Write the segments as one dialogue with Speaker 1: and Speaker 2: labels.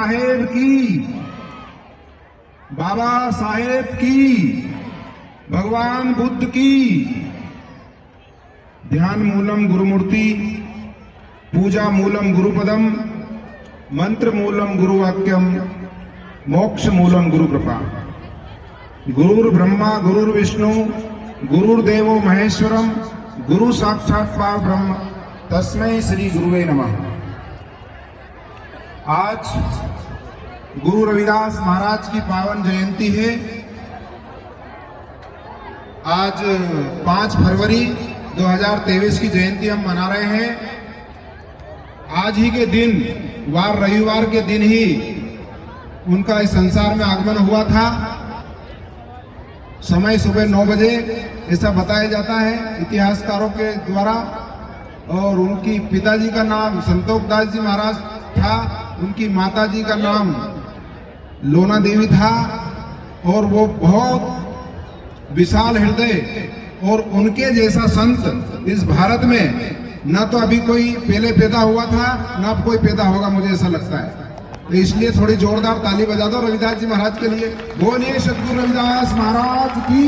Speaker 1: साहेब की, बाबा साहेब की, भगवान बुद्ध की। ध्यान मूलम गुरुमूर्ति, पूजा मूलम गुरुपदम, मंत्र मूलम गुरुवाक्यम, मोक्ष मूलम गुरु कृपा। गुरुर्ब्रह्मा गुरुर्विष्णु गुरुर्देवो महेश्वरम, गुरु साक्षात परब्रह्म, तस्मै श्री गुरुवे नमः। आज गुरु रविदास महाराज की पावन जयंती है। आज 5 फरवरी 2023 की जयंती हम मना रहे हैं। आज ही के दिन, वार रविवार के दिन ही उनका इस संसार में आगमन हुआ था। समय सुबह 9 बजे ऐसा बताया जाता है इतिहासकारों के द्वारा। और उनकी पिताजी का नाम संतोष दास जी महाराज था, उनकी माताजी का नाम लोना देवी था। और वो बहुत विशाल हृदय और उनके जैसा संत इस भारत में न तो अभी कोई पहले पैदा हुआ था, न कोई पैदा होगा, मुझे ऐसा लगता है। तो इसलिए थोड़ी जोरदार ताली बजा दो रविदास जी महाराज के लिए। बोलिए सद्गुरु रविदास महाराज की।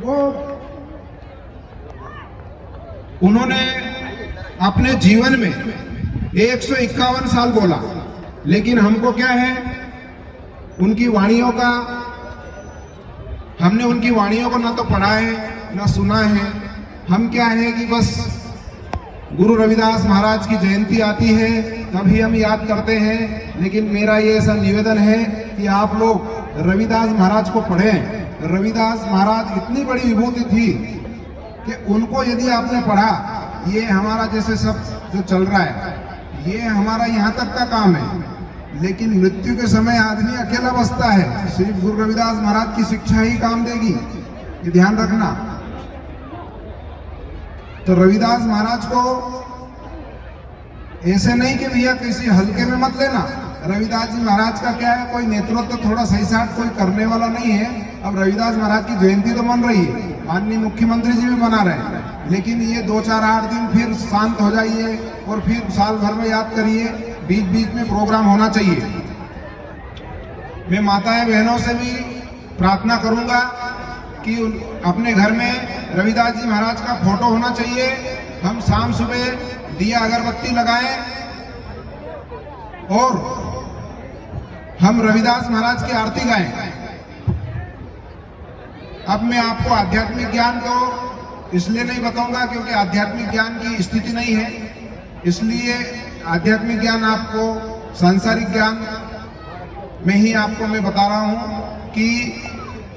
Speaker 1: वो उन्होंने अपने जीवन में 151 साल बोला, लेकिन हमको क्या है, उनकी वाणियों का, हमने उनकी वाणियों को ना तो पढ़ा है ना सुना है। हम क्या है कि बस गुरु रविदास महाराज की जयंती आती है तभी हम याद करते हैं। लेकिन मेरा ये ऐसा निवेदन है कि आप लोग रविदास महाराज को पढ़ें। रविदास महाराज इतनी बड़ी विभूति थी कि उनको यदि आपने पढ़ा, ये हमारा जैसे सब जो चल रहा है, ये हमारा यहाँ तक का काम है, लेकिन मृत्यु के समय आदमी अकेला बसता है। सिर्फ गुरु रविदास महाराज की शिक्षा ही काम देगी, ये ध्यान रखना। तो रविदास महाराज को ऐसे नहीं कि भैया किसी हल्के में मत लेना। रविदास जी महाराज का क्या है, कोई नेतृत्व तो थोड़ा सही साठ कोई करने वाला नहीं है। अब रविदास महाराज की जयंती तो मन रही है, माननीय मुख्यमंत्री जी भी मना रहे हैं, लेकिन ये 2-4-8 दिन फिर शांत हो जाइए और फिर साल भर में याद करिए। बीच बीच में प्रोग्राम होना चाहिए। मैं माताएं बहनों से भी प्रार्थना करूंगा कि अपने घर में रविदास जी महाराज का फोटो होना चाहिए। हम शाम सुबह दिया अगरबत्ती लगाएं और हम रविदास महाराज की आरती गाएं। अब मैं आपको आध्यात्मिक ज्ञान को इसलिए नहीं बताऊंगा क्योंकि आध्यात्मिक ज्ञान की स्थिति नहीं है, इसलिए आध्यात्मिक ज्ञान आपको सांसारिक ज्ञान में ही आपको मैं बता रहा हूं कि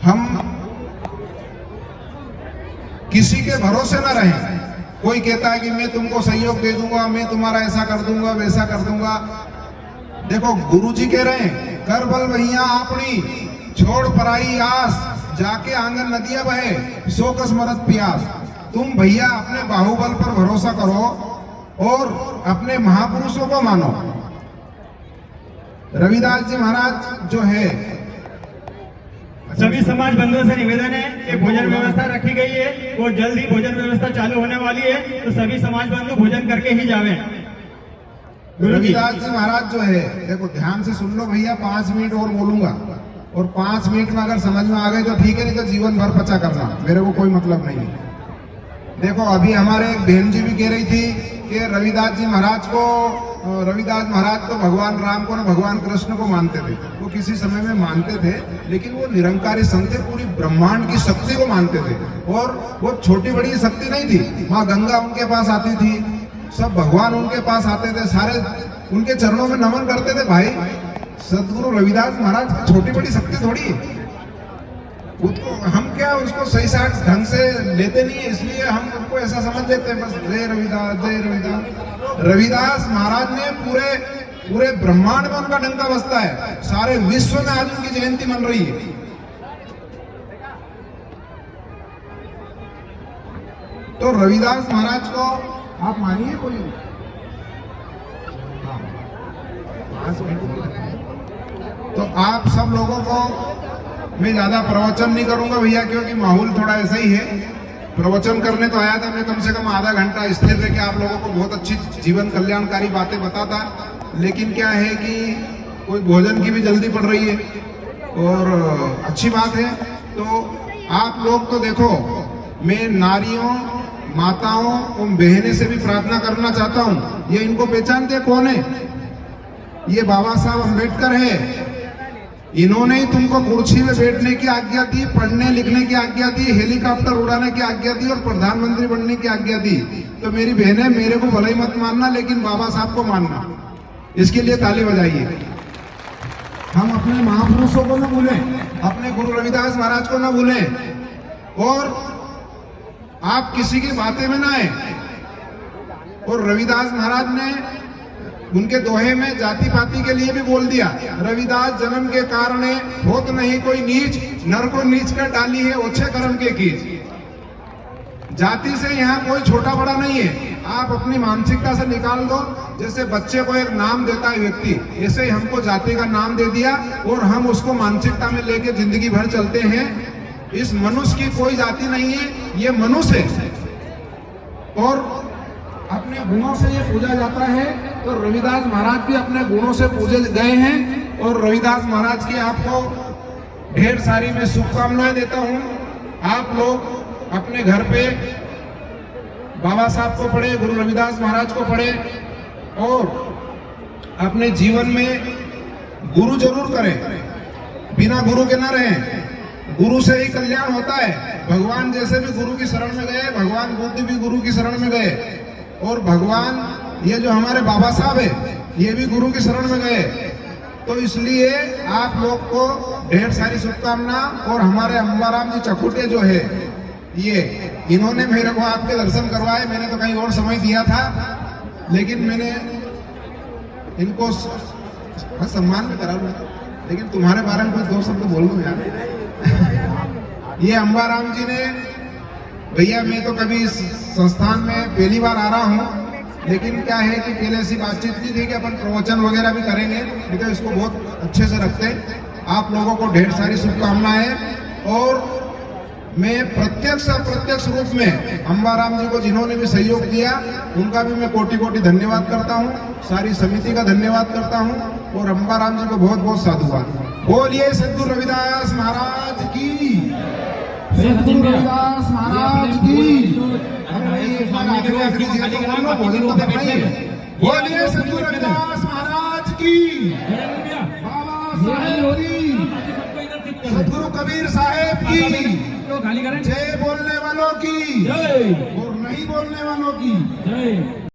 Speaker 1: हम किसी के भरोसे न रहें। कोई कहता है कि मैं तुमको सहयोग दे दूंगा, मैं तुम्हारा ऐसा कर दूंगा, वैसा कर दूंगा। देखो गुरुजी कह रहे हैं, कर बल भैया आपनी, छोड़ पराई आस, जाके आंगन नदियां बहे, सो कस मरत प्यास। तुम भैया अपने बाहुबल पर भरोसा करो और अपने महापुरुषों को मानो। रविदास जी महाराज जो है,
Speaker 2: सभी समाज बंधुओं से निवेदन है कि भोजन व्यवस्था रखी गई है, वो जल्द ही भोजन व्यवस्था चालू होने वाली है, तो सभी समाज बंधु भोजन करके ही जावें।
Speaker 1: रविदास जी महाराज जो है, देखो ध्यान से सुन लो भैया, 5 मिनट और बोलूंगा और 5 मिनट में अगर समझ में आ गए तो ठीक है, नहीं तो जीवन भर पचा करना, मेरे को कोई मतलब नहीं है। देखो अभी हमारे एक बहन जी भी कह रही थी कि रविदास जी महाराज को, रविदास महाराज तो भगवान राम को ना भगवान कृष्ण को मानते थे। वो किसी समय में मानते थे, लेकिन वो निरंकारी संत थे, पूरी ब्रह्मांड की शक्ति को मानते थे। और वो छोटी बड़ी शक्ति नहीं थी। माँ गंगा उनके पास आती थी, सब भगवान उनके पास आते थे, सारे उनके चरणों में नमन करते थे। भाई सदगुरु रविदास महाराज छोटी बड़ी शक्ति थोड़ी है। उसको हम क्या उसको सही साठ ढंग से लेते नहीं है, इसलिए हम उनको ऐसा समझ लेते हैं बस जय रविदास जय रविदास। रविदास महाराज ने पूरे ब्रह्मांड में उनका डंका बजता है, सारे विश्व में आज उनकी जयंती मन रही है। तो रविदास महाराज को आप मानिए कोई, तो आप सब लोगों को मैं ज्यादा प्रवचन नहीं करूंगा भैया, क्योंकि माहौल थोड़ा ऐसा ही है। प्रवचन करने तो आया था मैं, कम से कम आधा घंटा स्थिर रह के आप लोगों को बहुत अच्छी जीवन कल्याणकारी बातें बताता, लेकिन क्या है कि कोई भोजन की भी जल्दी पड़ रही है और अच्छी बात है। तो आप लोग तो देखो, मैं नारियों, माताओं और बहनें से भी प्रार्थना करना चाहता हूँ, ये इनको पहचानते कौन है? ये बाबा साहब अम्बेडकर है। इन्होंने ही तुमको कुर्सी में बैठने की आज्ञा दी, पढ़ने लिखने की आज्ञा दी, हेलीकॉप्टर उड़ाने की आज्ञा दी और प्रधानमंत्री बनने की आज्ञा दी। तो मेरी बहनें, मेरे को भले ही मत मानना, लेकिन बाबा साहब को मानना। इसके लिए ताली बजाइए। हम अपने महापुरुषों को न भूलें, अपने गुरु रविदास महाराज को न भूलें और आप किसी की बातें में ना आए। और रविदास महाराज ने उनके दोहे में जाति पाति के लिए भी बोल दिया, रविदास जन्म के कारण होत नहीं कोई नीच, नर को नीच कर डाली है ओछे कर्म के कीच। जाति से यहाँ कोई छोटा बड़ा नहीं है, आप अपनी मानसिकता से निकाल दो। जैसे बच्चे को एक नाम देता है व्यक्ति, ऐसे ही हमको जाति का नाम दे दिया और हम उसको मानसिकता में लेके जिंदगी भर चलते हैं। इस मनुष्य की कोई जाति नहीं है, ये मनुष्य है और अपने गुणों से ये पूजा जाता है। तो रविदास महाराज भी अपने गुणों से पूजे गए हैं और रविदास महाराज की आपको ढेर सारी मैं शुभकामनाएं देता हूं। आप लोग अपने घर पे बाबा साहब को पढ़े, गुरु रविदास महाराज को पढ़े और अपने जीवन में गुरु जरूर करें, बिना गुरु के ना रहें। गुरु से ही कल्याण होता है। भगवान जैसे भी गुरु की शरण में गए, भगवान बुद्ध भी गुरु की शरण में गए और भगवान ये जो हमारे बाबा साहब है, ये भी गुरु की शरण में गए। तो इसलिए आप लोग को ढेर सारी शुभकामना। और हमारे अंबाराम जी चकुटे जो है, ये इन्होंने मेरे को आपके दर्शन करवाए। मैंने तो कहीं और समय दिया था, लेकिन मैंने इनको सम्मान भी करा, लेकिन तुम्हारे बारे में कुछ दो शब्द बोल दो यार। ये अंबाराम जी ने, भैया मैं तो कभी इस संस्थान में पहली बार आ रहा हूँ, लेकिन क्या है कि पहले ऐसी बातचीत नहीं थी कि अपन प्रवचन वगैरह भी करेंगे, लेकिन इसको बहुत अच्छे से रखते हैं। आप लोगों को ढेर सारी शुभकामनाएं और मैं प्रत्यक्ष अप्रत्यक्ष रूप में अंबाराम जी को जिन्होंने भी सहयोग दिया, उनका भी मैं कोटि कोटि धन्यवाद करता हूँ। सारी समिति का धन्यवाद करता हूँ और अंबाराम जी को बहुत बहुत साधुवाद। बोलिए सद्गुरु रविदास महाराज की, सद्गुरु रविदास महाराज की। बोलिए सद्गुरु रविदास महाराज की, बाबा साहेब की, सद्गुरु कबीर साहेब की जय। बोलने वालों की और नहीं बोलने वालों की जय।